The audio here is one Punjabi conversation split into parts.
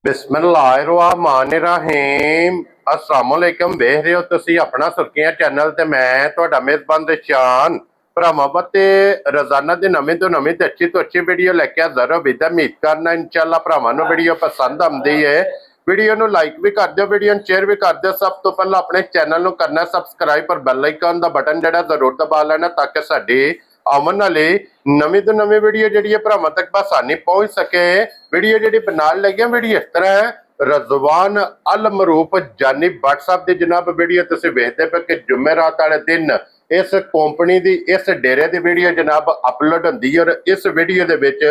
बिस्मिल्लाहिर्रहमानिर्रहीम अस्सलामुअलैकुम। देख रहे हो तुसी अपना सुर्खियां चैनल ते मैं तुहाडा मेजबान दिशान भरावां ते रोजाना दी नवीं तो नवीं ते अच्छी वीडियो लेके हाज़र हो। उम्मीद करना इंशाअल्लाह भरावां नूं वीडियो पसंद आउंदी है। वीडियो नूं लाइक भी कर दिओ, वीडियो नूं शेयर भी कर दिओ। सब तो पहला अपने चैनल नूं करना सबसक्राइब और बेल आइकन दा बटन जिहड़ा जरूर दबा लेना ताकि साडी आउण वाली नवीं तो नवीं वीडियो जिहड़ी भरावां तक आसानी पहुंच सके। वीडियो जिहड़ी बनाण लगे वीडियो इस तरह है। रजवान अल मरूफ जानी भट्ट साहब की जनाब वीडियो तुसीं वेखदे पे कि जुमेरात वाले दिन इस कंपनी की इस डेरे की वीडियो जनाब अपलोड होंदी है और इस वीडियो दे विच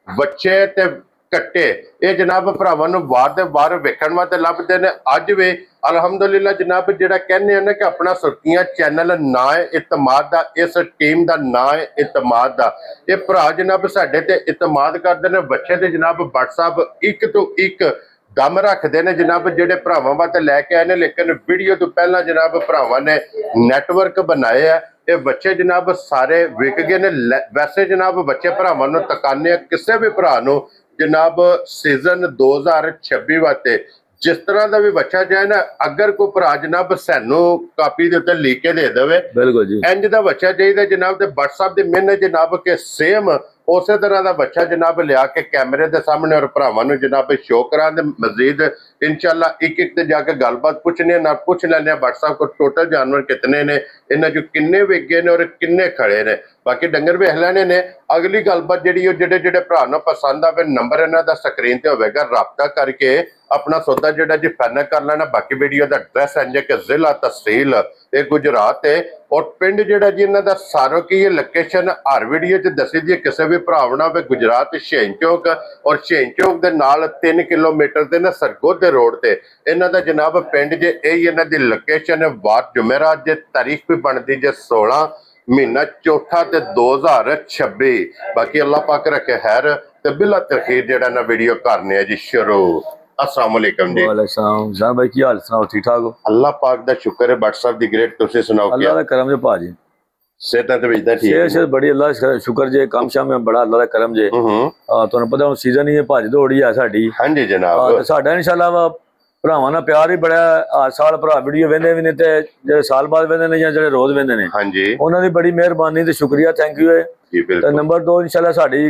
बच्चे ते कट्टे ये जनाब भरावां नूं वार दे वार वेखण वास्ते लभदे ने। अज भी अलहमदुलिल्लाह जनाब जिहड़ा कहने हैं कि अपना सुर्खियां चैनल ना है इतमाद दा, इस टीम का ना है इतमाद दा। ये भरा जनाब साडे ते इतमाद करदे ने। बच्चे ते जनाब भट्ट साहब एक तो एक दम रखते हैं जनाब जेडे भरावां वास्ते लैके आए ने। लेकिन वीडियो तो पहला जनाब भरावां ने नैटवर्क बनाए है। ये बच्चे जनाब सारे विक गए ने। वैसे जनाब बच्चे भरावां नूं तकाने किसी भी भरा नूं जनाब सीजन 2026 वास्ते जिस तरह का भी बच्चा चाहे ना, अगर कोई भरा जनाब सानू कापी के उत्ते लिख के दे देवे बिल्कुल जी इंज दा बच्चा चाहिए जनाब। ते भट्ट साहब दी मेहनत जनाब के सेम उस तरह का बच्चा जनाब लिया के कैमरे के सामने और भरावां नूं जनाब शो करा दे। मजीद इंशाअल्लाह एक एक ते जाके गलबात पूछने ना पूछ लैने भट्ट साहब को टोटल जानवर कितने ने, इन्हां चों किन्ने विके ने और किन्ने खड़े ने। बाकी डंगर वेख लैने ने। अगली गलबात जिहड़ी जेडे जेडे भरा नूं पसंद आवे नंबर इन्हां दा स्क्रीन ते होवेगा, राबता करके अपना सौदा जिहड़ा जी फाइनल कर लेना। बाकी वीडियो का एड्रैस है कि जिला तहसील ये गुजरात है और पिंड जिहड़ा जी इन्हां दा सारो की लोकेशन हर वीडियो च दसी दी। किसी भी भरावना वे गुजरात शेन चौक और शेन चौक के नाल 3 किलोमीटर ते ना सरगोधे रोड ते इन्हां दा जनाब पिंड जे यही इन्हां दी लोकेशन है। वार जुमेरात जे तारीख भी बनती जे 16 महीना चौथा ते 2026। बाकी अल्लाह पाक रखे खैर ते बिला तखीर जेड़ा ना वीडियो करने है जी शुरू। अस्सलाम वालेकुम जी। वालेकुम सलाम भाई, की हाल सुनाओ? ठीक ठाक हो? अल्लाह पाक दा शुक्र है। भट्ट साहब दी ग्रेट तुसीं सुनाओ अल्लाह दा करम जे भाजी। सेहत ते विजदा ठीक है? सेहत बड़ी अल्लाह दा शुक्र जे, काम शाम में बड़ा अल्लाह दा करम जे। तुहानू पता हुण सीजन ही भाजी दौड़ ही है साडी। हाँ जी जनाब। ते साडा इंशाअल्लाह भरावां नाल प्यार ही बड़ा है। हर साल भरा वीडियो वेंदे भी ने ते जेडे साल बाद वेंदे ने जां जेडे रोज वेंदे ने, हाँ जी उन्हां दी बड़ी मेहरबानी ते शुक्रिया, थैंक यू है जी ते बिल्कुल। नंबर 2 इंशाअल्लाह साडी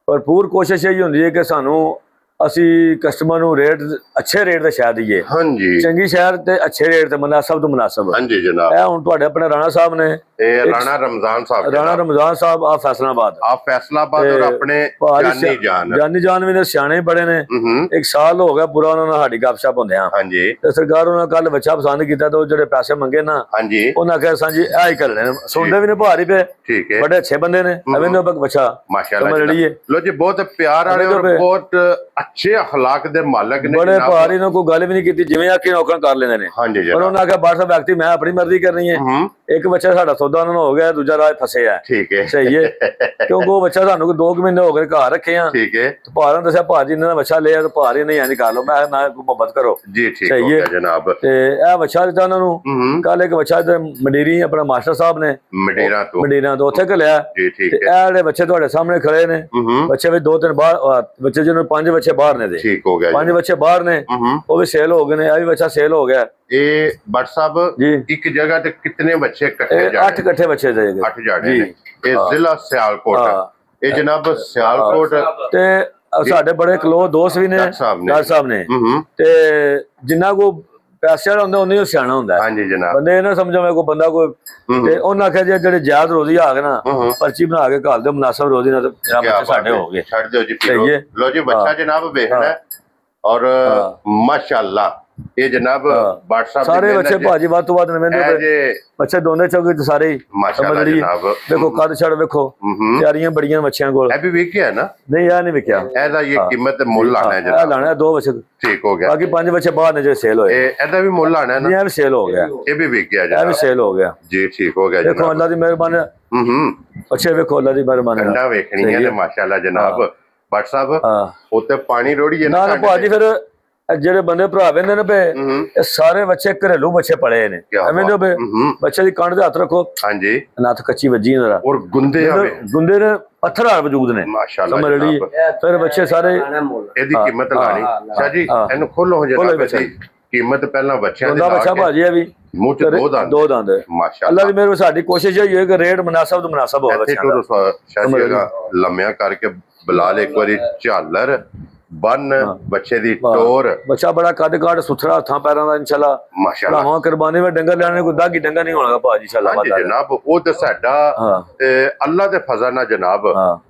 भरपूर कोशिश यही होंदी है कि सानू असी कस्टमर नू रेट अच्छे रेट ते शै दईए। हाँ जी चंगी शहर ते अच्छे रेट ते मुनासब तो मुनासब। हाँ जी जनाब। ਇਹ ਹੁਣ ਤੁਹਾਡੇ ਆਪਣੇ ਰਾਣਾ ਸਾਹਿਬ ਨੇ, राणा रमजान साहब ਰਾਣਾ जनाब। ਰਮਜ਼ਾਨ ਸਾਹਿਬ ਆ ਫੈਸਲਾਬਾਦ। आप फैसलाबाद और अपने जानी जान। ਜਾਨੀ ਜਾਨ ਵੀ ਨੇ, ਸਿਆਣੇ ਬੜੇ ਨੇ। ਇੱਕ ਸਾਲ ਹੋ ਗਿਆ ਪੂਰਾ ਉਹਨਾਂ ਨਾਲ ਸਾਡੀ ਗੱਪਸ਼ਪ ਹੁੰਦਿਆਂ। हाँ जी ਤੇ ਸਰਕਾਰ ਉਹਨਾਂ ਕੱਲ ਬੱਚਾ ਪਸੰਦ ਕੀਤਾ ਤੇ ਉਹ ਜਿਹੜੇ ਪੈਸੇ ਮੰਗੇ ਨਾ, हाँ जी ਉਹਨਾਂ ਆਖਿਆ ਸਾਂਝੀ ਆ ਹੀ ਕਰਨੇ ਨੇ। ਸੁਣਦੇ ਵੀ ਨੇ ਭਾਰ ਹੀ ਪਏ, ठीक है बड़े अच्छे बंदे ने। अभी तो बच्चा माशाल्लाह समझ रही है। जनाब। लो जी बहुत प्यार वाले और बहुत अच्छे अखलाक दे मालक ने बड़े जनाब। भारी ने कोई गल भी नहीं की, जिवें आखी नौकर कर लेंदे ने। हाँ जी पर जनाब। उन्होंने आख्या बादशाह व्यक्ति मैं अपनी मर्जी करनी है। एक बच्चा साडा सौदा उन्होंने हो गया, दूजा राज फसे है। ठीक है सही है क्योंकि वो बच्चा सानू 2 महीने हो गए घर रखे हैं। ठीक है तो भार ने दसिया भाजी इन्होंने बच्चा लिया तो भार ही नहीं आनी कर लो। मैं ना मोहब्बत करो जी ठीक सही हो है गया जनाब। ते ए बच्चा दिता उन्होंने कल। एक बच्चा मंडीरी अपना मास्टर साहब ने मडीरा तो मंडीरा तो उत्थे घलिया। जी ठीक ते है। ए जेहड़े बच्चे तुहाडे सामने खड़े ने, बच्चे भी 2-3 बाहर बच्चे जिन्होंने 5 बच्चे बाहर ने दे। ठीक हो गया 5 बच्चे बाहर ने, वो भी सेल हो गए ने। ये भी बच्चा सेल हो गया। ये भट्ट साहब जी एक जगह ते कितने बच्चे इकट्ठे 8 इकट्ठे बच्चे थे 8 जाने ने। ये जिला सियालकोट। ये जनाब सियालकोट ते साडे बड़े क्लोज दोस्त भी ने डॉक्टर साहब ने। ते जिन्ना को पैसे वाला हुंदा उन्नी सियाणा हुंदा। हाँ जी जनाब। बंदे ना समझो मैं कोई बंदा कोई ते उन्हें आख्या जी जेडे जायद रोजी आ गए ना, पर्ची बना के घाल दो मुनासब रोजी ना, तो बच्चे साडे हो गए। छड़ दो जी सही है। लो जी बच्चा जनाब देखना है और माशाल्लाह ये जनाब भट्ट साहब सारे बच्चे भाजी बात तो बात नवेंदे बच्चे दोनों चौके ते सारे माशाल्लाह जनाब। देखो कद छड़ देखो, तैयारियां बड़ियां बच्चियां कोल। ए भी विकिया है ना? नहीं यार नहीं विकिया। एदा ये कीमत मुल लाना है जनाब। लाना है 2 बच्चे ठीक हो गया। बाकी 5 बच्चे बाहर ने जो सेल होए। एदा भी मुल लाना है ना? ये भी सेल हो गया। ये भी विकिया ये जनाब। भी सेल हो गया जी ठीक हो गया देखो जनाब। अल्लाह दी मेहरबानी। अच्छे देखो अल्लाह दी मेहरबानी ठंडा वेखनी है माशाल्लाह जनाब। भट्ट साहब उत्ते पानी रोड़ी है ना ना भाजी। फिर जेडे बंदे भरा वेंदे ने पे ये सारे बच्चे घरेलू बच्चे पड़े ने। एवें बच्चे दी कंड ते हत्थ रखो। हां जी नत्थ कच्ची वजी जरा और गुंदे गुंदे ने ਪੱਥਰ ਹਾਰ ਵਜੂਦ ਨੇ ਮਾਸ਼ਾਅੱਲਾ ਸਮਝ ਲਈ। ਫਿਰ ਬੱਚੇ ਸਾਰੇ ਇਹਦੀ ਕੀਮਤ ਲਾਣੀ ਸ਼ਾਹ ਜੀ, ਇਹਨੂੰ ਖੋਲੋ ਜਨਾਬ। ਕੀਮਤ ਪਹਿਲਾਂ ਬੱਚਿਆਂ ਦੀ ਲਾ ਬੱਚਾ ਭਾਜੀ ਹੈ ਵੀ ਮੂੰਹ ਚ ਦੋ ਦੰਦ ਮਾਸ਼ਾਅੱਲਾ। ਅੱਲਾਹ ਦੀ ਮਿਹਰ ਸਾਡੀ ਕੋਸ਼ਿਸ਼ ਇਹ ਹੋਈ ਕਿ ਰੇਟ ਮੁਨਾਸਬ ਤੋਂ ਮੁਨਾਸਬ ਹੋਵੇ। ਸ਼ਾਹ ਜੀ ਲੰਮਿਆਂ ਕਰਕੇ ਬਲਾਲ ਇੱਕ ਵਾਰੀ ਝਾਲਰ ਬੰਨ ਬੱਚੇ ਦੀ ਟੋਰ। ਬੱਚਾ ਬੜਾ ਕੱਦ ਕਾਠ ਸੁਥਰਾ, ਹੱਥਾਂ ਪੈਰਾਂ ਦਾ ਇਨਸ਼ਾਅੱਲਾ ਮਾਸ਼ਾਅੱਲਾ। ਹਾਂ ਕੁਰਬਾਨੀ ਵਿੱਚ ਡੰਗਰ ਲੈਣੇ ਕੋਈ ਦਾਗੀ ਡੰਗਰ ਨਹੀਂ ਹੋਣਾ ਭਾਜੀ ਇਨਸ਼ਾਅੱਲਾ। ਹਾਂਜੀ ਜਨਾਬ, ਉਹ ਤੇ ਸਾਡਾ ਅੱਲਾਹ ਦੇ ਫਜ਼ਲ ਨਾਲ ਜਨਾਬ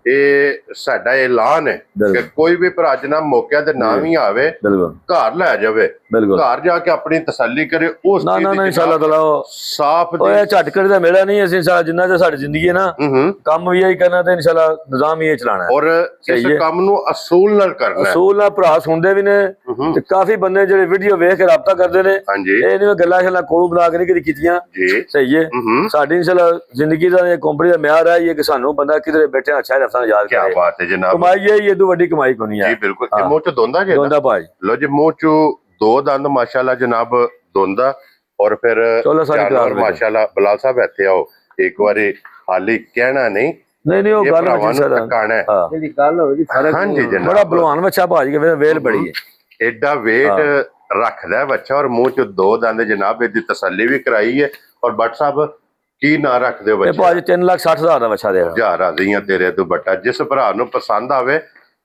ਇਹ ਸਾਡਾ ਐਲਾਨ ਹੈ ਕਿ ਕੋਈ ਵੀ ਭਰਾ ਜਨਾਬ ਮੌਕਿਆਂ ਤੇ ਨਾ ਵੀ ਆਵੇ ਘਰ ਲੈ ਜਾਵੇ, ਘਰ ਜਾ ਕੇ ਆਪਣੀ ਤਸੱਲੀ ਕਰੇ। ਉਸ ਨਾ ਇਨਸ਼ਾਅੱਲਾ ਤਾਲਾ ਸਾਫ ਇਹ ਝਟਕੜ ਦਾ ਮੇਲਾ ਨਹੀਂ। ਅਸੀਂ ਜਿੰਨਾ ਚ ਸਾਡੀ ਜ਼ਿੰਦਗੀ ਹੈ ਨਾ ਕੰਮ ਵੀ ਇਹੀ ਕਰਨਾ ਤੇ ਇਨਸ਼ਾਅੱਲਾ ਨਿਜ਼ਾਮ ਹੀ ਇਹ ਚਲਾਣਾ ਔਰ ਇਸ ਕੰਮ ਨੂੰ ਅਸੂਲ ਨਾਲ ਕਰਨਾ। ਅਸੂਲ ਨਾਲ ਭਰਾ ਸੁਣਦੇ ਵੀ ਨੇ ਤੇ ਕਾਫੀ ਬੰਦੇ ਜਿਹੜੇ ਵੀਡੀਓ ਵੇਖ ਕੇ ਰਾਬਤਾ ਕਰਦੇ ਨੇ। ਇਹ ਨਹੀਂ ਗੱਲਾਂ ਸ਼ੱਲਾਂ ਕੋਲੋਂ ਬਣਾ ਕੇ ਨਹੀਂ ਕਦੀ ਕੀਤੀਆਂ। ਸਹੀ ਹੈ। ਸਾਡੀ ਇਨਸ਼ਾਅੱਲਾ ਜ਼ਿੰਦਗੀ ਦਾ ਕੰਪਨੀ ਦਾ ਮਿਆਰ ਹੈ ਇਹ ਕਿ ਸਾਨੂੰ ਬੰਦਾ ਕਿਧਰੇ ਬੈਠੇ ਅੱਛਾ ਰਫਤਾਂ ਯਾਦ ਕਰੇ। ਕੀ ਬਾਤ ਹੈ ਜਨਾਬ, ਕਮਾਈ ਹੈ ਇਹ ਤੋਂ ਵੱਡੀ ਕਮਾਈ ਕੋਈ ਨਹੀਂ ਹੈ। ਜੀ ਬਿਲਕੁਲ। ਇਹ ਮੂੰਹ ਚ ਦੋਂਦਾ ਜੀ, ਦੋਂਦਾ ਭਾਈ। ਲੋ ਜੀ ਮੂੰਹ ਚ ਦੋ ਦੰਦ ਮਾਸ਼ਾਅੱਲਾ ਜਨਾਬ ਦੋਂਦਾ। ਔਰ ਫਿਰ ਮਾਸ਼ਾਅੱਲਾ ਬਲਾਲ ਸਾਹਿਬ ਇੱਥੇ ਆਓ ਇੱਕ ਵਾਰੀ, ਹਾਲੀ ਕਹਿਣਾ ਨਹੀਂ ਉਹ ਗੱਲ ਜਿਹੜੀ ਗੱਲ ਹੋਈ ਹਾਂਜੀ ਜਨਾਬ। ਬੜਾ ਬਲਵਾਨ ਬੱਚਾ ਭਾਜੀ ਵੇਲ ਬੜੀ ਹੈ, ਐਡਾ ਵੇਟ ਰੱਖਦਾ ਬੱਚਾ ਔਰ ਮੂੰਹ ਚ ਦੋ ਦੰਦ ਜਨਾਬ। ਇਹਦੀ ਤਸੱਲੀ ਵੀ ਕਰਾਈ ਹੈ। ਔਰ ਬੱਟ ਸਾਹਿਬ ਕੀ ਨਾਂ ਰੱਖਦੇ ਹੋ ਬੱਚੇ? ਭਾਜੀ 3,60,000 ਦਾ ਬੱਚਾ ਦੇ ਜਾ ਰਾਜ਼ੀਆਂ ਤੇਰੇ ਤੋਂ ਬੱਟਾ। ਜਿਸ ਭਰਾ ਨੂੰ ਪਸੰਦ ਆਵੇ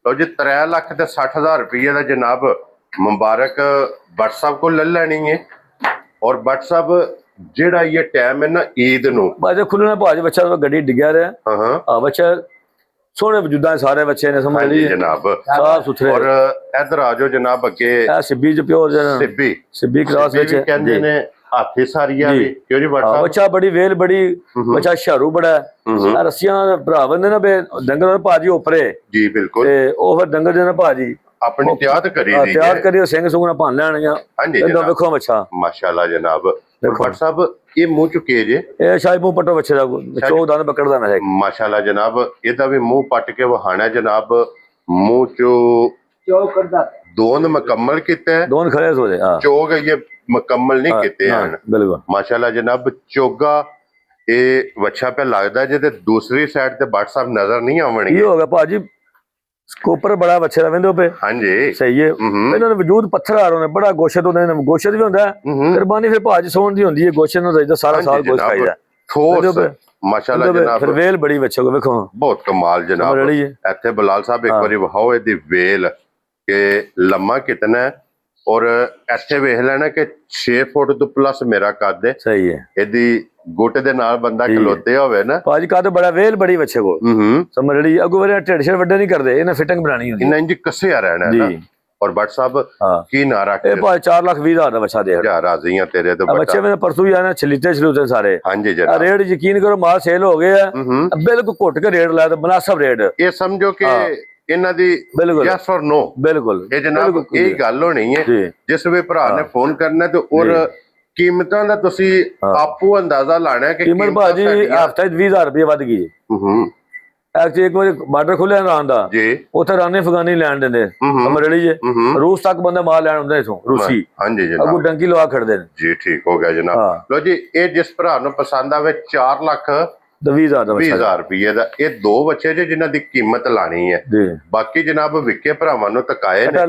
ਲੋ ਜੀ 3,60,000 ਰੁਪਏ ਦਾ ਜਨਾਬ ਮੁਬਾਰਕ ਬੱਟ ਸਾਹਿਬ ਕੋਲ ਲੈ ਲੈਣੀ ਹੈ। ਔਰ ਬੱਟ ਸਾਹਿਬ ਜਿਹੜਾ ਇਹ ਟਾਈਮ ਹੈ ਨਾ ਈਦ ਨੂੰ ਬਾਜੇ ਖੁੱਲਣਾ ਭਾਜੀ ਬੱਚਾ ਗੱਡੀ ਡਿੱਗਿਆ ਰਿਹਾ। ਹਾਂ ਬੱਚਾ ਸੋਹਣੇ ਵਜੂਦਾਂ ਸਾਰੇ ਬੱਚੇ ਨੇ ਸਮਝ ਲਈ ਜਨਾਬ, ਸਾਫ ਸੁਥਰੇ। ਔਰ ਇਧਰ ਆ ਜਾਓ ਜਨਾਬ ਅੱਗੇ ਸਿੱਬੀ ਚ ਪਿਓਰ ਸਿੱਬੀ ਕ੍ਰਾਸ ਵਿੱਚ ਕਹਿੰਦੇ ਨੇ ਹਾਥੀ ਸਾਰੀਆ ਵੀ ਕਿਉਂ ਜੀ ਬੱਚਾ। ਬੱਚਾ ਬੜੀ ਵੇਲ ਬੜੀ ਬੱਚਾ ਸ਼ਾਰੂ ਬੜਾ ਰੱਸੀਆਂ ਭਰਾ ਬੰਦੇ ਨਾ ਡੰਗਰ ਭਾਜੀ ਉਪਰੇ ਜੀ ਬਿਲਕੁਲ। ਤੇ ਉਹ ਫਿਰ ਡੰਗਰ ਦੇ ਨਾ ਭਾਜੀ ਆਪਣੀ ਤਿਆਰ ਕਰੀ ਸਿੰਘ ਸੁੰਘ ਨਾ ਭੰਨ ਲੈਣੀਆਂ। ਹਾਂਜੀ ਵੇਖੋ ਬੱਚਾ ਮਾਸ਼ਾਅੱਲਾ ਜਨਾਬ। ਬੱਟ ਸਾਹਿਬ ਇਹ ਮੂੰਹ ਚੁੱਕੇ ਜੇ ਇਹ ਸ਼ਾਇਦ ਮੂੰਹ ਪੱਟੋ ਬੱਚੇ ਦਾ ਚੋ ਦੰਦ ਪਕੜਦਾ ਨਾ ਮਾਸ਼ਾਅੱਲਾ ਜਨਾਬ। ਇਹਦਾ ਵੀ ਮੂੰਹ ਪੱਟ ਕੇ ਵਹਾਣਾ ਜਨਾਬ। ਮੂੰਹ ਚੋ ਕਰਦਾ ਦੋਨ ਮੁਕੰਮਲ ਕੀਤਾ, ਦੋਨ ਖੜੇ ਹੋ ਜੇ ਚੋਗ ਇਹ ਮੁਕੰਮਲ ਨਹੀਂ ਕੀਤੇ ਹਨ ਬਿਲਕੁਲ ਮਾਸ਼ਾਅੱਲਾ ਜਨਾਬ। ਚੋਗਾ ਇਹ ਵੱਛਾ ਪਿਆ ਲੱਗਦਾ ਜੇ ਤੇ ਦੂਸਰੀ ਸਾਈਡ ਤੇ ਬੱਟ ਸਾਹਿਬ ਨਜ਼ਰ ਨਹੀਂ ਆਵਣਗੇ। ਕੀ ਹੋ ਗਿਆ ਭਾਜੀ ਸਕੋਪਰ ਬੜਾ ਬੱਚੇ ਦਾ ਵੰਦੋ ਪੇ। ਹਾਂਜੀ ਸਹੀ ਹੈ। ਇਹਨਾਂ ਦੇ ਵਜੂਦ ਪੱਥਰ ਆ ਰਹੇ ਨੇ ਬੜਾ ਗੋਸ਼ਤ ਹੁੰਦੇ ਨੇ, ਗੋਸ਼ਤ ਵੀ ਹੁੰਦਾ ਕੁਰਬਾਨੀ ਫਿਰ ਭਾਜ ਸੋਣ ਦੀ ਹੁੰਦੀ ਹੈ। ਗੋਸ਼ਤ ਨੂੰ ਰਜਦਾ ਸਾਰਾ ਸਾਲ ਗੋਸ਼ਤ ਖਾਈਦਾ ਠੋਸ ਮਾਸ਼ਾਅੱਲਾ ਜਨਾਬ। ਫਿਰ ਵੇਲ ਬੜੀ ਬੱਚੇ ਕੋ ਵੇਖੋ ਬਹੁਤ ਕਮਾਲ ਜਨਾਬ। ਇੱਥੇ ਬਲਾਲ ਸਾਹਿਬ ਇੱਕ ਵਾਰੀ ਵਹਾਓ ਇਹਦੀ ਵੇਲ ਕਿ ਲੰਮਾ ਕਿਤਨਾ ਹੈ। ਔਰ ਇੱਥੇ ਵੇਖ ਲੈਣਾ ਕਿ 6 ਫੁੱਟ ਤੋਂ ਪਲੱਸ ਮੇਰਾ ਕੱਦ ਹੈ। ਸਹੀ ਹੈ। ਇਹਦੀ ਗੁੱਟ ਦੇ ਨਾਲ ਬੰਦਾ ਖਲੋਤੇ ਹੋਵੇ ਨਾ ਭਾਜੀ ਕੱਦ ਬੜਾ ਵੇਲ ਬੜੀ ਬੱਚੇ ਕੋ ਸਮਝ ਲਈ। ਅੱਗੋਂ ਵਾਰ ਢਿੱਡ ਛੇ ਵੱਡੇ ਨਹੀਂ ਕਰਦੇ, ਇਹਨਾਂ ਫਿਟਿੰਗ ਬਣਾਣੀ ਹੁੰਦੀ ਇਹਨਾਂ ਇੰਜ ਕੱਸਿਆ ਰਹਿਣਾ ਜੀ। ਔਰ ਬੱਟ ਸਾਹਿਬ ਕੀ ਨਾਂ ਰੱਖਦੇ? ਇਹ ਭਾਈ 4,20,000 ਦਾ ਬੱਚਾ ਦੇ ਜਾ ਰਾਜ਼ੀਆਂ ਤੇਰੇ ਤੋਂ ਬੱਚੇ ਮੇਰੇ ਪਰਸੋਂ ਹੀ ਆਣਾ ਛਲੀਤੇ ਸਾਰੇ। ਹਾਂਜੀ ਜਨਾਬ ਰੇਟ ਯਕੀਨ ਕਰੋ ਮਾਲ ਸੇਲ ਹੋ ਗਏ ਆ ਬਿਲਕੁਲ ਘੁੱਟ ਕੇ ਰੇਟ ਲਾਇਆ ਤਾਂ ਮੁਨਾਸਬ ਰੇਟ। ਇਹ ਸਮਝੋ ਕਿ ਇਹਨਾਂ ਦੀ ਯੈਸ ਔਰ ਨੋ ਬਿਲਕੁਲ ਇਹ ਜਨਾਬ ਇਹ ਗੱਲ ਹੋਣੀ ਹੈ। ਜਿਸ ਵੀ ਭਰਾ ਨੇ ਫੋਨ ਕਰਨਾ ਤੇ ਔਰ ਕੀਮਤਾਂ ਦਾ ਤੁਸੀਂ ਆਪੋ ਅੰਦਾਜ਼ਾ ਲਾਣਾ ਕਿ ਕੀਮਤ ਭਾਜੀ ਹਫਤੇ 20,000 ਰੁਪਏ ਵੱਧ ਗਈ। ਐਕਚੁਅਲੀ ਇੱਕ ਵਾਰੀ ਬਾਰਡਰ ਖੁੱਲਿਆ ਇਮਰਾਨ ਦਾ ਉੱਥੇ ਰਾਨੇ ਅਫਗਾਨੀ ਲੈਣ ਦਿੰਦੇ ਸਮਝ ਲਈ ਰੂਸ ਤੱਕ ਬੰਦੇ ਮਾਲ ਲੈਣ ਹੁੰਦੇ ਇਥੋਂ ਰੂਸੀ। ਹਾਂਜੀ ਜਨਾਬ ਅੱਗੋਂ ਡੰਕੀ ਲਵਾ ਖੜਦੇ ਨੇ ਜੀ। ਠੀਕ ਹੋ ਗਿਆ ਜਨਾਬ। ਲੋ ਜੀ ਇਹ ਜਿਸ ਭਰਾ ਨੂੰ ਪਸੰਦ ਆਵੇ 4,20,000 ਰੁਪਏ ਦਾ ਇਹ ਦੋ ਬੱਚੇ ਜੇ ਜਿਨ੍ਹਾਂ ਦੀ ਕੀਮਤ ਲਾਣੀ ਹੈ। ਬਾਕੀ ਜਨਾਬ ਵਿਕੇ ਭਰਾਵਾਂ ਨੂੰ ਤਕਾਏ ਨੇ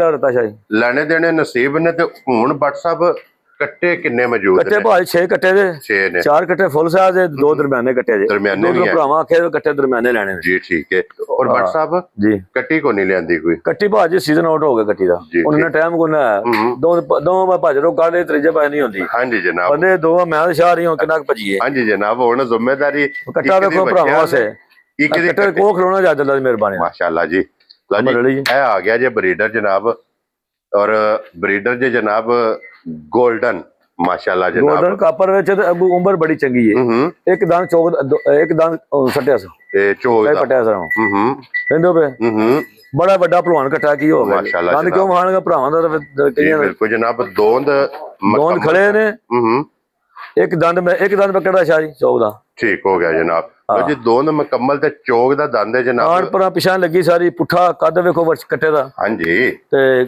ਲੈਣੇ ਦੇਣੇ ਨਸੀਬ ਨੇ। ਤੇ ਹੁਣ ਬੱਟ ਸਾਹਿਬ ਕੱਟੇ ਕਿੰਨੇ ਮੌਜੂਦ ਨੇ? ਕੱਟੇ ਭਾਈ 6 ਕੱਟੇ ਦੇ 6 ਨੇ। 4 ਕੱਟੇ ਫੁੱਲ ਸਾਈਜ਼ ਦੇ 2 ਦਰਮਿਆਨੇ ਕੱਟੇ ਦੇ ਦਰਮਿਆਨੇ ਨਹੀਂ ਭਰਾਵਾਂ ਆਖੇ ਕੱਟੇ ਦਰਮਿਆਨੇ ਲੈਣੇ ਜੀ। ਠੀਕ ਹੈ। ਔਰ ਬੱਟ ਸਾਹਿਬ ਜੀ ਕੱਟੀ ਕੋ ਨਹੀਂ ਲਿਆਂਦੀ ਕੋਈ? ਕੱਟੀ ਭਾਜੀ ਸੀਜ਼ਨ ਆਊਟ ਹੋ ਗਿਆ ਕੱਟੀ ਦਾ ਉਹਨਾਂ ਨੇ ਟਾਈਮ ਕੋਨਾ ਦੋ ਭੱਜ ਰੋ ਕਾਲੇ ਤੀਜੇ ਪਾਸੇ ਨਹੀਂ ਹੁੰਦੀ। ਹਾਂਜੀ ਜਨਾਬ ਬੰਦੇ ਦੋ ਮੈਂ ਸ਼ਾਹ ਰਹੀ ਹਾਂ ਕਿੰਨਾ ਭਜੀਏ। ਹਾਂਜੀ ਜਨਾਬ ਹੁਣ ਜ਼ਿੰਮੇਵਾਰੀ ਕੱਟਾ ਵੇਖੋ ਭਰਾਵਾਂ ਸੇ ਕੱਟੇ ਕੋ ਖਲੋਣਾ ਜਾ ਅੱਲਾ ਦੀ ਮਿਹਰਬਾਨੀ ਮਾਸ਼ਾਅੱਲਾ ਜੀ। ਇਹ ਆ ਗਿਆ ਜੇ ਬਰੀਡਰ ਜਨਾਬ। ਔਰ ਬਰੀਡਰ ਜੇ ਜਨਾਬ ਗੋਲਡਨ ਮਾਸ਼ਾਅੱਲਾ ਜਨਾਬ ਗੋਲਡਨ ਕਾਪਰ ਵਿੱਚ ਅਬੂ ਉਮਰ ਬੜੀ ਚੰਗੀ ਹੈ। ਇੱਕ ਦੰਦ ਚੌਕ ਇੱਕ ਦੰਦ ਸੱਟਿਆ ਸੀ ਤੇ ਚੋਕ ਪਟਿਆ ਸੀ ਕਹਿੰਦੇ ਪਏ ਬੜਾ ਵੱਡਾ ਭਲਵਾਨ ਕੱਟਾ ਕੀ ਹੋ ਗਿਆ ਦੰਦ ਕਿਉਂ ਮਾਣਗਾ ਭਰਾਵਾਂ ਦਾ ਬਿਲਕੁਲ ਜਨਾਬ। ਦੋਂਦ ਖੜੇ ਨੇ ਇੱਕ ਦੰਦ ਪਕੜਦਾ ਸ਼ਾਹ ਜੀ ਚੌਕ ਦਾ। ਠੀਕ ਹੋ ਗਿਆ ਜਨਾਬ। ਜੀ ਦੋਂਦ ਮੁਕੰਮਲ ਤੇ ਚੌਕ ਦਾ ਦੰਦ ਹੈ ਜਨਾਬ। ਆਣ ਪਰਾਂ ਪਿਛਾਂ ਲੱਗੀ ਸਾਰੀ ਪੁੱਠਾ ਕੱਦ ਵੇਖੋ ਕੱਟੇ ਦਾ। ਹਾਂਜੀ ਤੇ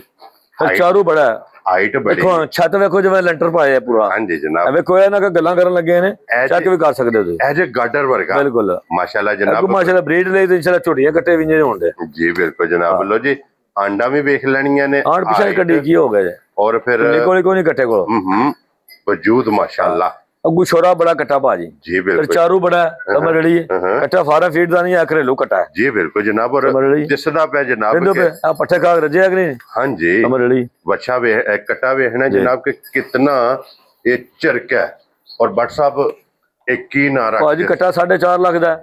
ਚਾਰੂ ਬੜਾ ਹਾਈਟ ਬੜੀ ਦੇਖੋ ਛੱਤ ਵੇਖੋ ਜਿਵੇਂ ਲੈਂਟਰ ਪਾਇਆ ਪੂਰਾ। ਹਾਂਜੀ ਜਨਾਬ, ਵੇਖੋ ਇਹਨਾਂ ਕੋ ਗੱਲਾਂ ਕਰਨ ਲੱਗੇ ਨੇ, ਚੈੱਕ ਵੀ ਕਰ ਸਕਦੇ ਹੋ ਤੁਸੀਂ। ਇਹ ਜੇ ਗਾਡਰ ਵਰਗਾ ਬਿਲਕੁਲ ਮਾਸ਼ਾਅੱਲਾ ਜਨਾਬ, ਮਾਸ਼ਾਅੱਲਾ ਬਰੀਡ ਲਈ ਤੇ ਇਨਸ਼ਾਅੱਲਾ ਝੋਟੀਆਂ ਕੱਟੇ ਵੀ ਨਹੀਂ ਹੁੰਦੇ ਜੀ। ਬਿਲਕੁਲ ਜਨਾਬ। ਲੋ ਜੀ ਆਂਡਾ ਵੀ ਵੇਖ ਲੈਣੀਆਂ ਨੇ, ਆਂਡ ਪਿਛੇ ਕੱਢੀ ਕੀ ਹੋ ਗਿਆ ਜੀ, ਔਰ ਫਿਰ ਕੋਲੇ ਕੋਈ ਨਹੀਂ ਕੱਟੇ ਕੋਲ ਵਜੂਦ ਮਾਸ਼ਾਅੱਲਾ। ਅੱਗੂ ਛੋਰਾ ਬੜਾ ਕੱਟਾ ਭਾਜੀ ਜੀ ਬਿਲकुल, ਚਾਰੂ ਬੜਾ ਸਮਝ ਰੜੀ ਕੱਟਾ ਫਾਰਮ ਫੀਡ ਦਾ ਨਹੀਂ ਆ ਘਰੇਲੂ ਕੱਟਾ ਹੈ। ਜੀ ਬਿਲकुल ਜਨਾਬ, ਔਰ ਦਿਸਦਾ ਪਿਆ ਜਨਾਬ ਆ ਪੱਠੇ ਖਾ ਰੱਜਿਆ ਕਿ ਨਹੀਂ। ਹਾਂਜੀ ਸਮਝ ਰੜੀ ਬੱਚਾ ਵੇ ਕੱਟਾ ਵੇਖਣਾ ਜਨਾਬ ਕਿ ਕਿਤਨਾ ਇਹ ਚਰਕ ਹੈ। ਔਰ ਬੱਟ ਸਾਹਿਬ ਇੱਕ ਕੀ ਨਾ ਰੱਖ ਭਾਜੀ ਕੱਟਾ 4.5 ਲੱਖ ਦਾ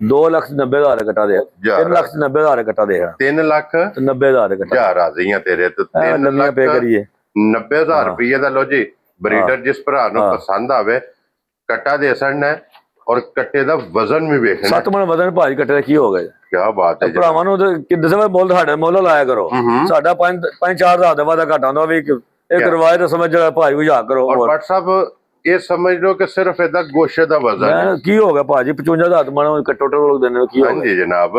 2,90,000 ਕੱਟਾ ਦੇ 3,90,000 ਕੱਟਾ ਦੇ 3,90,000 ਕੱਟਾ ਜਾ ਰਾਜ਼ੀਆਂ ਤੇਰੇ ਤੇ 3 ਲੱਖ ਪੇ ਕਰੀਏ 90,000 ਰੁਪਏ ਦਾ। ਲੋ ਜੀ ਬਰੀਡਰ ਜਿਸ ਭਰਾ ਨੂੰ ਪਸੰਦ ਆਵੇ ਕੱਟਾ ਦੇ ਸਕਣਾ, ਔਰ ਕੱਟੇ ਦਾ ਵਜ਼ਨ ਵੀ ਵੇਖਣਾ। 7 ਮਣ ਵਜ਼ਨ ਭਾਜੀ ਕੱਟੇ ਦਾ ਕੀ ਹੋ ਗਿਆ। ਕੀ ਬਾਤ ਹੈ। ਭਰਾਵਾਂ ਨੂੰ ਕਿੱਦਾਂ ਸੇ ਮੁੱਲ ਸਾਡੇ ਮੁੱਲ ਲਾਇਆ ਕਰੋ, ਸਾਡਾ 5-4 ਹਜ਼ਾਰ ਦਾ ਵਾਦਾ ਘਟਾ ਹੁੰਦਾ ਵੀ ਇੱਕ ਰਵਾਇਤ ਦਾ ਸਮਝ ਜਿਹੜਾ ਭਾਜੀ ਗੁਜਾ ਕਰੋ। ਔਰ ਬੱਟ ਸਾਹਿਬ ਇਹ ਸਮਝ ਲਓ ਕਿ ਸਿਰਫ ਇਹਦਾ ਗੋਸ਼ੇ ਦਾ ਵਜ਼ਨ ਹੈ। ਕੀ ਹੋ ਗਿਆ ਭਾਜੀ 55,000 ਮਣ ਕੱਟੋ ਟੋਲ ਦੇਣੇ ਕੀ ਹੋ ਗਿਆ। ਹਾਂਜੀ ਜਨਾਬ,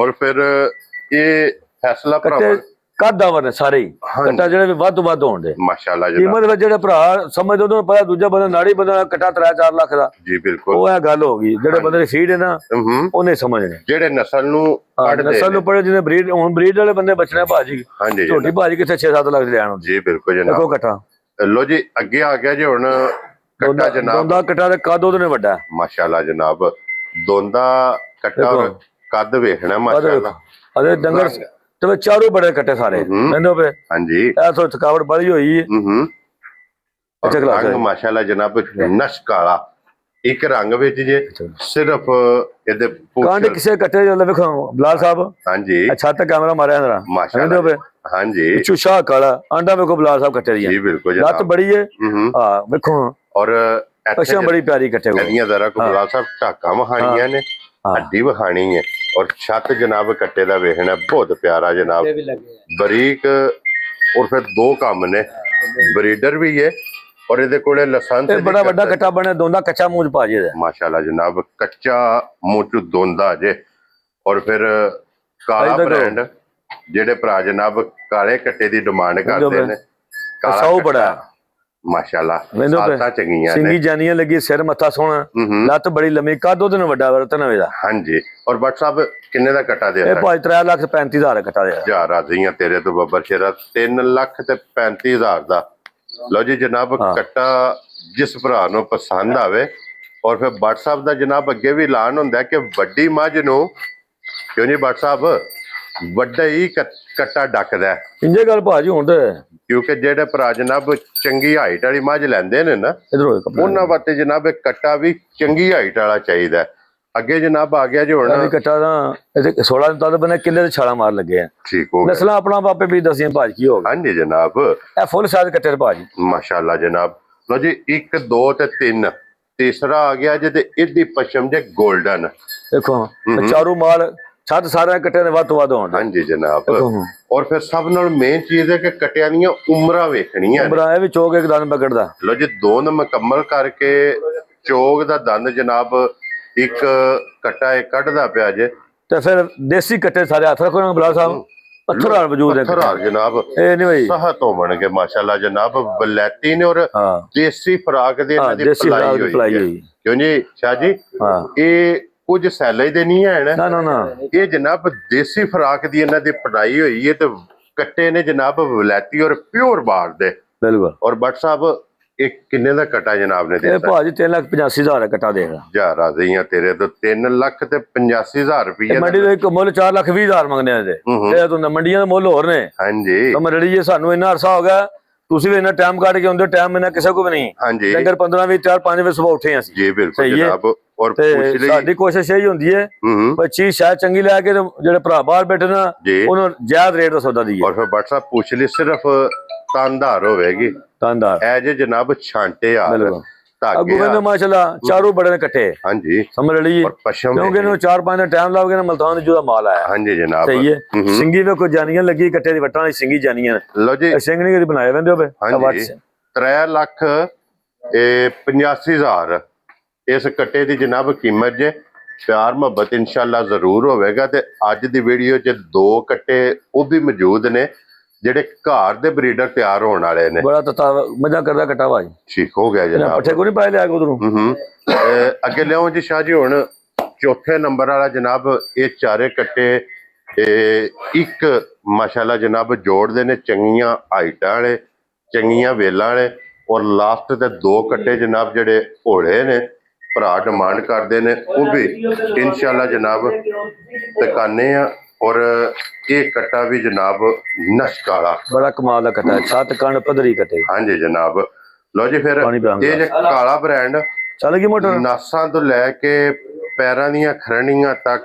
ਔਰ ਫਿਰ ਇਹ ਫੈਸਲਾ ਭਰਾਵਾਂ ਕੱਦ ਆਵਰ ਨੇ ਸਾਰੇ ਕੱਟਾ ਜਿਹੜੇ ਵੱਧ ਤੋਂ ਵੱਧ ਹੋਣ ਦੇ ਮਾਸ਼ਾਅੱਲਾ ਜਨਾਬ। ਕੀਮਤ ਵਿੱਚ ਜਿਹੜੇ ਭਰਾ ਸਮਝਦੇ ਉਹਨਾਂ ਨੂੰ ਪਤਾ, ਦੂਜਾ ਬੰਦਾ ਨਾੜੀ ਬੰਦਾ ਕੱਟਾ 3-4 ਲੱਖ ਦਾ। ਜੀ ਬਿਲਕੁਲ, ਉਹ ਇਹ ਗੱਲ ਹੋ ਗਈ। ਜਿਹੜੇ ਬੰਦੇ ਦੀ ਫੀਡ ਹੈ ਨਾ ਉਹਨੇ ਸਮਝਣੇ, ਜਿਹੜੇ ਨਸਲ ਨੂੰ ਨਸਲ ਨੂੰ ਪੜੇ ਜਿਹਨੇ ਬਰੀਡ, ਹੁਣ ਬਰੀਡ ਵਾਲੇ ਬੰਦੇ ਬਚਣੇ ਭਾਜੀ। ਹਾਂਜੀ ਛੋਟੀ ਭਾਜੀ ਕਿੱਥੇ 6-7 ਲੱਖ ਦੇ ਲੈਣ। ਜੀ ਬਿਲਕੁਲ ਜਨਾਬ। ਦੇਖੋ ਕੱਟਾ ਲੋ ਜੀ ਅੱਗੇ ਆ ਗਿਆ ਜੀ ਹੁਣ ਕੱਟਾ ਜਨਾਬ। ਦੋਂਦਾ ਕੱਟਾ ਦੇ ਕੱਦ ਉਹਦੇ ਵੱਡਾ ਮਾਸ਼ਾਅੱਲਾ ਜਨਾਬ, ਦੋਂਦਾ ਕੱਟਾ ਔਰ ਕੱਦ ਵੇਖਣਾ ਮਾਸ਼ਾਅੱਲਾ। ਅਰੇ ਡੰਗਰ ਤੇ ਚਾਰੋਂ ਬੜੇ ਕੱਟੇ ਸਾਰੇ ਮੈਨੂੰ ਪਏ। ਹਾਂਜੀ ਇਹ ਥੋੜੀ ਥਕਾਵਟ ਬੜੀ ਹੋਈ ਹੈ। ਰੰਗ ਮਾਸ਼ਾਅੱਲਾ ਜਨਾਬ ਨਸ਼ ਕਾਲਾ ਇੱਕ ਰੰਗ ਵਿੱਚ ਜੇ ਸਿਰਫ ਇਹਦੇ ਕਾਂਡ ਕਿਸੇ ਕੱਟੇ ਜਦੋਂ ਵੇਖੋ ਬਲਾਲ ਸਾਹਿਬ। ਹਾਂਜੀ ਛੱਤ ਕੈਮਰਾ ਮਾਰਿਆ ਜਰਾ ਮਾਸ਼ਾਅੱਲਾ। ਹਾਂਜੀ ਚੁਸ਼ਾ ਕਾਲਾ ਆਂਡਾ ਵੇਖੋ ਬਲਾਲ ਸਾਹਿਬ ਕੱਟੇ ਦੀ। ਜੀ ਬਿਲਕੁਲ ਲੱਤ ਜਨਾਬ, ਬੜੀ ਹੈ। ਹਾਂ ਵੇਖੋ ਔਰ ਅੱਛਾ ਬੜੀ ਪਿਆਰੀ ਕੱਟੇ ਗਲੀਆਂ ਜ਼ਰਾ ਕੋ ਬਲਾਲ ਸਾਹਿਬ ਢਾਕਾਂ ਵਹਾਣੀਆਂ ਨੇ, ਹੱਡੀ ਵਹਾਣੀ ਹੈ। ਔਰ ਛੱਤ ਜਨਾਬ ਕੱਟੇ ਦਾ ਵੇਖਣਾ ਬਹੁਤ ਪਿਆਰਾ ਜਨਾਬ, ਬਰੀਕ। ਔਰ ਫਿਰ ਦੋ ਕੰਮ ਨੇ, ਬਰੀਡਰ ਵੀ ਹੈ ਔਰ ਇਹਦੇ ਕੋਲੇ ਲਾਇਸੈਂਸ। ਬੜਾ ਵੱਡਾ ਕੱਟਾ ਬਣਿਆ, ਦੋਂਦਾ ਕੱਚਾ ਮੂੰਹ ਭਾਜੀ ਦਾ ਮਾਸ਼ਾਅੱਲਾ ਜਨਾਬ, ਕੱਚਾ ਮੂੰਹ ਚ ਦੋਂਦਾ ਜੇ। ਔਰ ਫਿਰ ਕਾਲਾ ਬ੍ਰਾਂਡ, ਜਿਹੜੇ ਭਰਾ ਜਨਾਬ ਕਾਲੇ ਕੱਟੇ ਦੀ ਡਿਮਾਂਡ ਕਰਦੇ ਨੇ, ਕਾਲਾ ਬੜਾ ਮਾਸ਼ਾਅੱਲਾ ਸਾਲਤਾ ਚੰਗੀਆਂ ਨੇ, ਸਿੰਗੀ ਜਾਨੀਆਂ ਲੱਗੀ, ਸਿਰ ਮੱਥਾ ਸੋਹਣਾ, ਲੱਤ ਬੜੀ ਲੰਮੀ, ਕੱਦ ਉਹਦੇ ਨਾਲ ਵੱਡਾ ਵਰਤਨਵੇ ਦਾ। ਹਾਂਜੀ ਔਰ ਬੱਟ ਸਾਹਿਬ ਕਿੰਨੇ ਦਾ ਕੱਟਾ ਦੇ? ਇਹ ਭਾਜੀ 3,35,000 ਕੱਟਾ ਦੇ। ਜਾ ਰਾਜ਼ੀਆਂ ਤੇਰੇ ਤੋਂ ਬੱਬਰ ਸ਼ੇਰਾ, 3,35,000 ਦਾ। ਲਓ ਜੀ ਜਨਾਬ ਕੱਟਾ ਜਿਸ ਭਰਾ ਨੂੰ ਪਸੰਦ ਆਵੇ। ਔਰ ਫਿਰ ਬੱਟ ਸਾਹਿਬ ਦਾ ਜਨਾਬ ਅੱਗੇ ਵੀ ਐਲਾਨ ਹੁੰਦਾ ਕਿ ਵੱਡੀ ਮੱਝ ਨੂੰ ਕਿਉਂ ਨਹੀਂ ਬੱਟ ਸਾਹਿਬ ਵੱਡਾ ਹੀ ਕੱਟਾ ਡੱਕਦਾ ਇੰਜੇ ਗੱਲ ਭਾਜੀ ਹੁਣ ਤੇ, ਕਿਉਂਕਿ ਜਿਹੜੇ ਭਰਾ ਜਨਾਬ ਚੰਗੀ ਹਾਈਟ ਵਾਲੀ ਮੱਝ ਲੈਂਦੇ ਨੇ ਨਾ, ਉਹਨਾਂ ਵਾਸਤੇ ਜਨਾਬ ਇਹ ਕੱਟਾ ਵੀ ਚੰਗੀ ਹਾਈਟ ਵਾਲਾ ਚਾਹੀਦਾ। ਅੱਗੇ ਜਨਾਬ ਆ ਗਿਆ ਜੀ ਹੁਣ ਕੱਟਾ ਤਾਂ ਇਹਦੇ 16 ਤਦ ਬਨੇ ਕਿੱਲੇ ਦੇ ਛਾਲਾ ਮਾਰ ਲੱਗੇ ਆ। ਠੀਕ ਹੋ ਗਿਆ। ਨਸਲਾਂ ਆਪਣਾ ਬਾਪੇ ਵੀ ਦਸੀਆਂ ਭਾਜ ਕੀ ਹੋ ਗਿਆ। ਹਾਂਜੀ ਜਨਾਬ, ਇਹ ਫੁੱਲ ਸਾਈਜ਼ ਕੱਟੇ ਭਾਜੀ ਮਾਸ਼ਾਅੱਲਾ ਜਨਾਬ। ਲੋ ਜੀ 1 2 ਤੇ 3 ਤੀਸਰਾ ਆ ਗਿਆ ਜੇ ਤੇ ਇਹਦੀ ਪਸ਼ਮ ਜੇ 골ਡਨ। ਦੇਖੋ ਚਾਰੂ ਮਾਲ ਛੱਤ ਸਾਰੇ ਕੱਟੇ ਨੇ ਵੱਧ ਤੋਂ ਵੱਧ ਹੋਣ। ਹਾਂਜੀ ਜਨਾਬ। ਔਰ ਫਿਰ ਸਭ ਨਾਲ ਮੇਨ ਚੀਜ਼ ਹੈ ਕਿ ਕੱਟਿਆਂ ਦੀਆਂ ਉਮਰਾਂ ਵੇਖਣੀਆਂ। ਉਮਰਾਂ ਇਹ ਵੀ ਚੋਕ ਇੱਕ ਦੰਦ ਪਕੜਦਾ। ਲੋ ਜੀ ਦੋਨ ਮੁਕੰਮਲ ਕਰਕੇ ਚੋਕ ਦਾ ਦੰਦ ਜਨਾਬ ਇੱਕ ਕੱਟਾ ਇਹ ਕੱਢਦਾ ਪਿਆ ਜੇ। ਤੇ ਫਿਰ ਦੇਸੀ ਕੱਟੇ ਸਾਰੇ ਹੱਥ ਰੱਖੋ ਨਾ ਬਲਾ ਸਾਹਿਬ, ਪੱਥਰ ਹਾਲ ਵਜੂਦ ਹੈ। ਪੱਥਰ ਹਾਲ ਜਨਾਬ, ਇਹ ਨਹੀਂ ਬਈ ਸਹਤ ਹੋਣਗੇ ਮਾਸ਼ਾਅੱਲਾ ਜਨਾਬ। ਬਲੈਤੀ ਨੇ ਔਰ ਦੇਸੀ ਫਰਾਕ ਦੇ ਇਹਨਾਂ ਦੀ ਪਲਾਈ ਹੋਈ। ਕਿਉਂ ਜੀ ਸ਼ਾਹ ਜੀ, ਇਹ ਕੁਝ ਸੈਲੇ ਦੇ ਨਹੀਂ ਹੈ ਨਾ, ਇਹ ਜਨਾਬ ਦੇਸੀ ਫਰਾਕ ਦੀ ਇਹਨਾਂ ਦੀ ਪੜਾਈ ਹੋਈ ਹੈ। ਤੇ ਕੱਟੇ ਨੇ ਜਨਾਬ ਵਲੈਤੀ ਔਰ ਪਿਓਰ ਬਾੜ ਦੇ। ਬਿਲਕੁਲ। ਔਰ ਬੱਟ ਸਾਹਿਬ ਇਹ ਕਿੰਨੇ ਦਾ ਕੱਟਾ ਜਨਾਬ ਨੇ ਦਿੱਤਾ? ਇਹ ਭਾਜੀ 3,85,000 ਕੱਟਾ ਦੇਗਾ। ਜਾ ਰਾਜ਼ੀਆਂ ਤੇਰੇ ਤੋਂ 3,85,000 ਰੁਪਏ। ਮੰਡੀ ਦੇ ਇੱਕ ਮੁੱਲ 4,20,000 ਮੰਗਦੇ ਆ। ਇਹ ਤੋਂ ਮੰਡੀਆਂ ਦੇ ਮੁੱਲ ਹੋਰ ਨੇ। ਹਾਂਜੀ ਮਰੜੀ ਜੀ ਸਾਨੂੰ ਇੰਨਾ ਅਰਸਾ ਹੋ ਗਿਆ, ਤੁਸੀਂ ਵੀ ਇੰਨਾ ਟਾਈਮ ਕੱਢ ਕੇ ਆਉਂਦੇ, ਟਾਈਮ ਇਹਨਾਂ ਕਿਸੇ ਕੋ ਵੀ ਨਹੀਂ। ਹਾਂਜੀ ਲੰਗਰ 15 20 4 5 ਵਜੇ ਸਵੇਰ ਉੱਠੇ ਅਸੀਂ। ਜੀ ਬਿਲਕੁਲ ਜਨਾਬ। ਔਰ ਸਾਡੀ ਕੋਸ਼ਿਸ਼ ਇਹੀ ਹੁੰਦੀ ਹੈ ਪਰ ਚੀਜ਼ ਸ਼ਾਇਦ ਚੰਗੀ ਲੈ ਕੇ ਜਿਹੜੇ ਭਰਾ ਬਾਹਰ ਬੈਠੇ ਨਾ ਉਹਨਾਂ ਜ਼ਿਆਦਾ ਰੇਟ ਦਾ ਸੌਦਾ ਦਈਏ। ਔਰ ਫਿਰ ਬੱਟ ਸਾਹਿਬ ਪੁੱਛ ਲਈ ਸਿਰਫ ਤਾਂਦਾਰ ਹੋਵੇਗੀ। ਤਾਂਦਾਰ ਇਹ ਜੇ ਜਨਾਬ ਛਾਂਟੇ ਆ ਅੱਗੂ ਕਹਿੰਦੇ ਮਾਸ਼ਾਅੱਲਾ ਚਾਰੂ ਬੜੇ ਨੇ ਕੱਟੇ। ਹਾਂਜੀ ਸਮਝ ਲਈ ਕਿਉਂਕਿ ਇਹਨੂੰ 4-5 ਦਿਨ ਟਾਈਮ ਲਾਓਗੇ ਨਾ ਮਲਤਾਨ ਦੀ ਜਿਹਦਾ ਮਾਲ ਆਇਆ। ਹਾਂਜੀ ਜਨਾਬ ਸਹੀ ਹੈ। ਸਿੰਗੀ ਵੇਖੋ ਜਾਨੀਆਂ ਲੱਗੀ ਕੱਟੇ ਦੀ ਵੱਟਾਂ ਦੀ ਸਿੰਗੀ ਜਾਨੀਆਂ। ਲਓ ਜੀ ਸਿੰਘ ਨਹੀਂ ਕਦੀ ਬਣਾਏ ਬੰਦੇ ਹੋਵੇ। 3,85,000 ਇਸ ਕੱਟੇ ਦੀ ਜਨਾਬ ਕੀਮਤ ਜੇ। ਪਿਆਰ ਮੁਹੱਬਤ ਇਨਸ਼ਾਅੱਲਾ ਜ਼ਰੂਰ ਹੋਵੇਗਾ। ਤੇ ਅੱਜ ਦੀ ਵੀਡੀਓ 'ਚ 2 ਕੱਟੇ ਉਹ ਵੀ ਮੌਜੂਦ ਨੇ ਜਿਹੜੇ ਘਰ ਦੇ ਬਰੀਡਰ ਤਿਆਰ ਹੋਣ ਵਾਲੇ ਨੇ। ਬੜਾ ਤਤਾ ਮਜ਼ਾ ਕਰਦਾ ਕੱਟਾ ਭਾਜੀ। ਠੀਕ ਹੋ ਗਿਆ ਜਨਾਬ। ਪੱਠੇ ਕੋ ਨਹੀਂ ਪਾਏ ਲਿਆ ਉਧਰੋਂ। ਅੱਗੇ ਲਿਆਓ ਜੀ ਸ਼ਾਹ ਜੀ। ਹੁਣ ਚੌਥੇ ਨੰਬਰ ਵਾਲਾ ਜਨਾਬ, ਇਹ ਚਾਰੇ ਕੱਟੇ ਇੱਕ ਮਾਸ਼ਾਅੱਲਾ ਜਨਾਬ ਜੋੜਦੇ ਨੇ, ਚੰਗੀਆਂ ਹਾਈਟਾਂ ਵਾਲੇ, ਚੰਗੀਆਂ ਵੇਲਾਂ ਵਾਲੇ। ਔਰ ਲਾਸਟ ਤੇ ਦੋ ਕੱਟੇ ਜਨਾਬ ਜਿਹੜੇ ਘੋੜੇ ਨੇ, ਭਰਾ ਡਿਮਾਂਡ ਕਰਦੇ ਨੇ, ਉਹ ਵੀ ਇਨਸ਼ਾਅੱਲਾ ਜਨਾਬ ਦਿਖਾਣੇ ਆ। ਔਰ ਇਹ ਕੱਟਾ ਵੀ ਜਨਾਬ ਨਸ਼ਕ ਵਾਲਾ, ਬੜਾ ਕਮਾਲ ਦਾ ਕੱਟਾ, 7 ਕੰਨ ਪੱਧਰੀ ਕੱਟੇ। ਹਾਂਜੀ ਜਨਾਬ। ਲਓ ਜੀ ਫਿਰ ਇਹ ਜੇ ਕਾਲਾ ਬ੍ਰਾਂਡ ਚੱਲ ਗਈ ਮੋਟਰ, ਨਾਸਾਂ ਤੋਂ ਲੈ ਕੇ ਪੈਰਾਂ ਦੀਆਂ ਖਰਣੀਆਂ ਤੱਕ।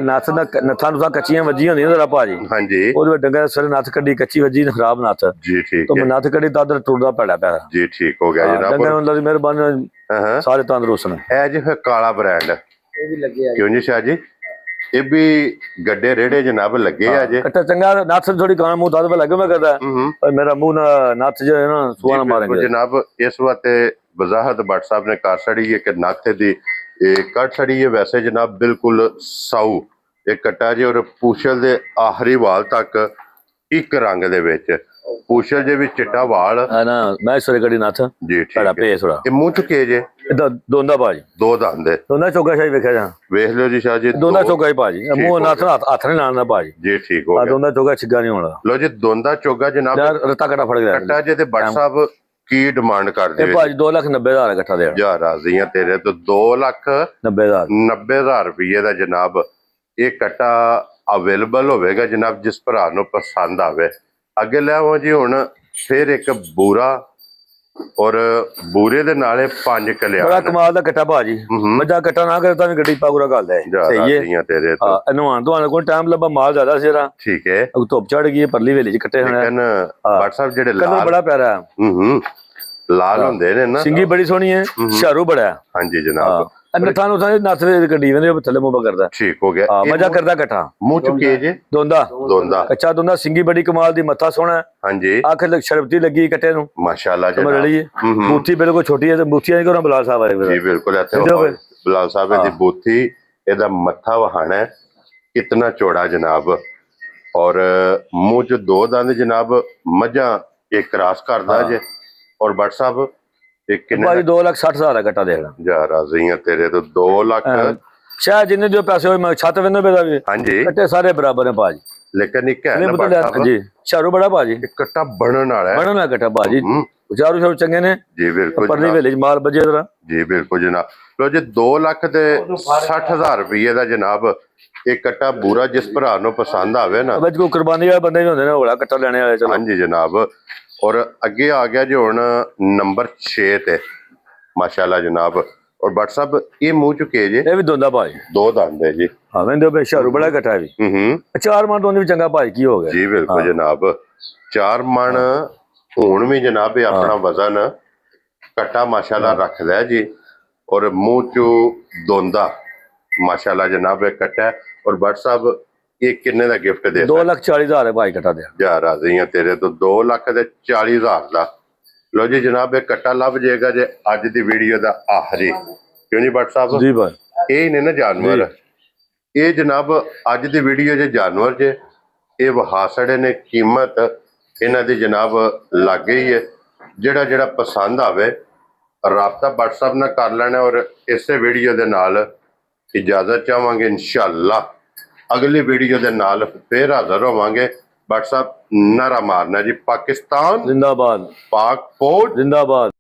ਨੱਥ ਦਾ ਨੱਥਾਂ ਨੂੰ ਤਾਂ ਕੱਚੀਆਂ ਵੱਜੀਆਂ ਹੁੰਦੀਆਂ ਤੇਰਾ ਭਾਜੀ। ਹਾਂਜੀ। ਉਹਦੇ ਵਿੱਚ ਡੰਗਰ ਸਿਰ ਨੱਥ ਕੱਢੀ, ਕੱਚੀ ਵੱਜੀ ਖਰਾਬ ਨੱਥ ਜੀ। ਠੀਕ ਹੈ। ਨੱਥ ਕੱਢੀ ਤਾਂ ਉਧਰ ਟੁੱਟਦਾ ਪੈੜਾ ਪਿਆ ਜੀ। ਠੀਕ ਹੋ ਗਿਆ ਜਨਾਬ। ਡੰਗਰ ਅੱਲਾਹ ਦੀ ਮਿਹਰਬਾਨੀ ਸਾਰੇ ਤੰਦਰੁਸਤ ਨੇ। ਇਹ ਜੀ ਫਿਰ ਕਾਲਾ ਬ੍ਰਾਂਡ ਇਹ ਵੀ ਲੱਗੇ ਆ ਕਿਉਂ ਜੀ ਸ਼ਾਹ ਜੀ? ਇਹ ਵੀ ਗੱਡੇ ਰੇੜੇ ਜਨਾਬ ਲੱਗੇ ਆ ਜੇ। ਕੱਟਾ ਚੰਗਾ, ਨੱਥ ਥੋੜੀ ਕਾਣ ਮੂੰਹ ਦੱਦ ਲੱਗੇ ਮੈਂ ਕਰਦਾ, ਪਰ ਮੇਰਾ ਮੂੰਹ ਨਾ ਨੱਥ ਜੋ ਹੈ ਨਾ ਸੁਆਣਾ ਮਾਰੇਂਗੇ ਜਨਾਬ। ਇਸ ਵਾਸਤੇ ਵਜ਼ਾਹਤ ਭੱਟ ਸਾਹਿਬ ਨੇ ਕਰ ਛੜੀ ਹੈ ਕਿ ਨੱਥ ਦੀ ਇਹ ਕੱਟ ਛੜੀ ਹੈ। ਵੈਸੇ ਜਨਾਬ ਬਿਲਕੁਲ ਸਾਊ ਇਹ ਕੱਟਾ ਜੀ। ਔਰ ਪੂਛਲ ਦੇ ਆਖਰੀ ਵਾਲ ਤੱਕ ਇੱਕ ਰੰਗ ਦੇ ਵਿੱਚ, ਪੂਛਲ ਦੇ ਵਿੱਚ ਚਿੱਟਾ ਵਾਲ ਹੈ ਨਾ। ਮੈਂ ਸੋਰੇ ਕੜੀ ਨੱਥ ਜੀ। ਠੀਕ ਹੈ। ਪੇਸ ਥੋੜਾ ਇਹ ਮੂੰਹ ਚੁੱਕੇ ਜੇ ਇਦਾਂ ਦੋਂਦਾ ਭਾਜੀ, ਦੋ ਦੰਦ ਦੋਂਦਾ ਚੋਗਾ ਸ਼ਾਹੀ ਵੇਖਿਆ ਜਾ, ਵੇਖ ਲਿਓ ਜੀ ਸ਼ਾਹ ਜੀ। ਦੋਂਦਾ ਚੋਗਾ ਹੀ ਭਾਜੀ, ਮੂੰਹ ਨੱਥ ਹੱਥ ਨਹੀਂ ਲਾਉਣਾ ਭਾਜੀ ਜੀ। ਠੀਕ ਹੋ ਗਿਆ। ਦੋਂਦਾ ਚੋਗਾ ਛਿੱਗਾ ਨਹੀਂ ਹੋਣਾ। ਲੋ ਜੀ ਦੋਂਦਾ ਚੋਗਾ ਜਨਾਬ ਰਤਾ ਕੱਟਾ ਫੜ ਗਿਆ ਕੱਟਾ ਜੇ। ਤੇ ਭੱਟ ਸਾਹਿਬ ਕੀ ਡਿਮਾਂਡ ਕਰਦੇ ਇਹ ਭਾਜੀ 2,90,000 ਇਕੱਠਾ ਦੇਣਾ। ਜਾ ਰਾਜ਼ੀਆਂ ਤੇਰੇ ਤੋਂ 2,90,000 ਰੁਪਏ ਦਾ ਜਨਾਬ ਇਹ ਕੱਟਾ ਅਵੇਲੇਬਲ ਹੋਵੇਗਾ ਜਨਾਬ, ਜਿਸ ਭਰਾ ਨੂੰ ਪਸੰਦ ਆਵੇ। ਅੱਗੇ ਲਿਆਓ ਜੀ ਹੁਣ ਫਿਰ ਇੱਕ ਬੂਰਾ, ਔਰ ਬੂਰੇ ਦੇ ਨਾਲੇ 5 ਕਲਿਆਣ। ਬੜਾ ਕਮਾਲ ਦਾ ਕੱਟਾ ਭਾਜੀ, ਮੱਝਾਂ ਕੱਟਾ ਨਾ ਕਰੇ ਤਾਂ ਵੀ ਗੱਡੀ ਪਾਗੁਰਾ ਕਰਦਾ ਹੈ। ਸਹੀ ਹੈ ਤੇਰੇ ਤੋਂ। ਨਵਾਨ ਤੋਂ ਕੋਈ ਟਾਈਮ ਲੱਭਾ, ਮਾਲ ਜ਼ਿਆਦਾ ਸੀ ਇਹਦਾ। ਠੀਕ ਹੈ। ਧੁੱਪ ਚੜ ਗਈ, ਪਰਲੀ ਵੇਲੇ ਚ ਕੱਟੇ ਹੋਣੇ। ਭੱਟ ਸਾਹਿਬ ਜਿਹੜੇ ਲਾਲ ਬੜਾ ਪਿਆਰਾ ਲਾਲ ਹੁੰਦੇ ਨੇ ਨਾ, ਸਿੰਗੀ ਬੜੀ ਸੋਹਣੀ ਹੈ, ਸ਼ਾਰੂ ਬੜਾ। ਹਾਂਜੀ ਜਨਾਬ। ਨੱਥਾਂ ਨੂੰ ਨੱਥ ਦੇ ਗੱਡੀ ਵੰਦੇ ਥੱਲੇ ਮੂੰਹ ਕਰਦਾ। ਠੀਕ ਹੋ ਗਿਆ। ਮਜ਼ਾ ਕਰਦਾ ਕੱਟਾ। ਮੂੰਹ ਚੁੱਕੇ ਜੇ ਦੋਂਦਾ ਕੱਚਾ ਦੋਂਦਾ, ਸਿੰਗੀ ਬੜੀ ਕਮਾਲ ਦੀ, ਮੱਥਾ ਸੋਹਣਾ। ਹਾਂਜੀ। ਅੱਖ ਸ਼ਰਬਤੀ ਲੱਗੀ ਕੱਟੇ ਨੂੰ ਮਾਸ਼ਾਅੱਲਾ ਜਨਾਬ। ਬੂਥੀ ਬਿਲਕੁਲ ਛੋਟੀ ਹੈ, ਤੇ ਬੂਥੀਆਂ ਨਹੀਂ ਕਰੋ ਬਲਾਲ ਸਾਹਿਬ ਆਏ ਜੀ। ਬਿਲਕੁਲ ਇੱਥੇ ਬਲਾਲ ਸਾਹਿਬ ਦੀ ਬੂਥੀ, ਇਹਦਾ ਮੱਥਾ ਵਹਾਣਾ ਕਿਤਨਾ ਚੌੜਾ ਜਨਾਬ। ਔਰ ਮੂੰਹ ਚ ਦੋ ਦੰਦ ਜਨਾਬ, ਮੱਝਾਂ ਇਹ ਕ੍ਰਾਸ ਕਰਦਾ ਜੇ। ਔਰ ਭੱਟ ਸਾਹਿਬ ਕਿੰਨੇ? 2,60,000 ਦਾ ਕੱਟਾ ਦੇਣਾ। ਜਾ ਰਾਜ਼ੀਆਂ ਤੇਰੇ ਤੋਂ 2 ਲੱਖ। ਸ਼ਾਇਦ ਜਿੰਨੇ ਜੋ ਪੈਸੇ ਹੋਏ, ਮੈਂ ਛੱਤ ਵੇਂਦੇ ਦਾ ਵੀ। ਹਾਂਜੀ। ਕੱਟੇ ਸਾਰੇ ਬਰਾਬਰ ਨੇ ਭਾਜੀ, ਲੇਕਿਨ ਇੱਕ ਹੈ ਨਾ ਜੀ ਸ਼ਾਰੂ ਬੜਾ ਭਾਜੀ, ਕੱਟਾ ਬਣਨ ਵਾਲਾ ਹੈ। ਬਣਨ ਵਾਲਾ ਕੱਟਾ ਭਾਜੀ, ਚਾਰੂ ਸ਼ਾਰੂ ਚੰਗੇ ਨੇ ਜੀ। ਬਿਲਕੁਲ ਪਰਲੀ ਵੇਲੇ ਚ ਮਾਲ ਵੱਜੇ ਜਰਾ। ਜੀ ਬਿਲਕੁਲ ਜਨਾਬ। ਲੋ ਜੀ 2,60,000 ਰੁਪਏ ਦਾ ਜਨਾਬ ਇਹ ਕੱਟਾ ਬੂਰਾ, ਜਿਸ ਭਰਾ ਨੂੰ ਪਸੰਦ ਆਵੇ ਨਾ। ਵਿੱਚ ਕੋਈ ਕੁਰਬਾਨੀ ਵਾਲੇ ਬੰਦੇ ਵੀ ਹੁੰਦੇ ਨੇ, ਹੋਲਾ ਕੱਟਾ ਲੈਣੇ ਵਾਲੇ। ਚਲੋ ਹਾਂਜੀ ਜਨਾਬ। ਔਰ ਅੱਗੇ ਆ ਗਿਆ ਜੀ ਹੁਣ ਨੰਬਰ 6 ਤੇ ਮਾਸ਼ਾਅੱਲਾ ਜਨਾਬ। ਔਰ ਭੱਟ ਸਾਹਿਬ ਇਹ ਮੂੰਹ ਚੁੱਕੇ ਜੇ। ਇਹ ਵੀ ਦੋਂਦਾ ਭਾਜੀ, ਦੋ ਦੰਦ ਹੈ ਜੀ। ਹਾਂ ਵੰਦੇ ਬੇ ਸ਼ਾਰੂ ਬੜਾ ਕੱਟਾ ਵੀ। 4 ਮਣ ਦੋਂਦੇ ਵੀ ਚੰਗਾ ਭਾਜੀ, ਕੀ ਹੋ ਗਿਆ? ਜੀ ਬਿਲਕੁਲ ਜਨਾਬ। 4 ਮਣ ਹੁਣ ਵੀ ਜਨਾਬ ਇਹ ਆਪਣਾ ਵਜ਼ਨ ਕੱਟਾ ਮਾਸ਼ਾਅੱਲਾ ਰੱਖਦਾ ਜੀ। ਔਰ ਮੂੰਹ ਚੋਂ ਦੋਂਦਾ ਮਾਸ਼ਾਅੱਲਾ ਜਨਾਬ ਇਹ ਕੱਟਾ। ਔਰ ਭੱਟ ਸਾਹਿਬ ਇਹ ਕਿੰਨੇ ਦਾ ਗਿਫਟ ਦੇ? 2,40,000 ਭਾਈ ਕੱਟਾ ਦੇ। ਜਾ ਰਾਜ਼ੀਆਂ ਤੇਰੇ ਤੋਂ 2,40,000 ਦਾ। ਲੋ ਜੀ ਜਨਾਬ ਇਹ ਕੱਟਾ ਲੱਭ ਜਾਏਗਾ ਜੇ ਅੱਜ ਦੀ ਵੀਡੀਓ ਦਾ ਆਖਰੀ। ਕਿਉਂ ਜੀ ਭੱਟ ਸਾਹਿਬ? ਜੀ ਭਾਈ। ਇਹ ਨੇ ਨਾ ਜਾਨਵਰ, ਇਹ ਜਨਾਬ ਅੱਜ ਦੀ ਵੀਡੀਓ ਜੇ ਜਾਨਵਰ ਜੇ ਇਹ ਵਹਾਸੜੇ ਨੇ। ਕੀਮਤ ਇਹਨਾਂ ਦੀ ਜਨਾਬ ਲੱਗ ਗਈ ਹੈ। ਜਿਹੜਾ ਪਸੰਦ ਆਵੇ ਰਾਬਤਾ ਭੱਟ ਸਾਹਿਬ ਨਾਲ ਕਰ ਲੈਣਾ। ਔਰ ਇਸੇ ਵੀਡੀਓ ਦੇ ਨਾਲ ਇਜਾਜ਼ਤ ਚਾਹਾਂਗੇ। ਇਨਸ਼ਾਅੱਲਾ ਅਗਲੀ ਵੀਡੀਓ ਦੇ ਨਾਲ ਫੇਰ ਹਾਜ਼ਰ ਹੋਵਾਂਗੇ। ਭੱਟ ਸਾਹਿਬ ਨਾਰਾ ਮਾਰਨਾ ਜੀ, ਪਾਕਿਸਤਾਨ ਜ਼ਿੰਦਾਬਾਦ, ਪਾਕ ਫੌਜ ਜ਼ਿੰਦਾਬਾਦ।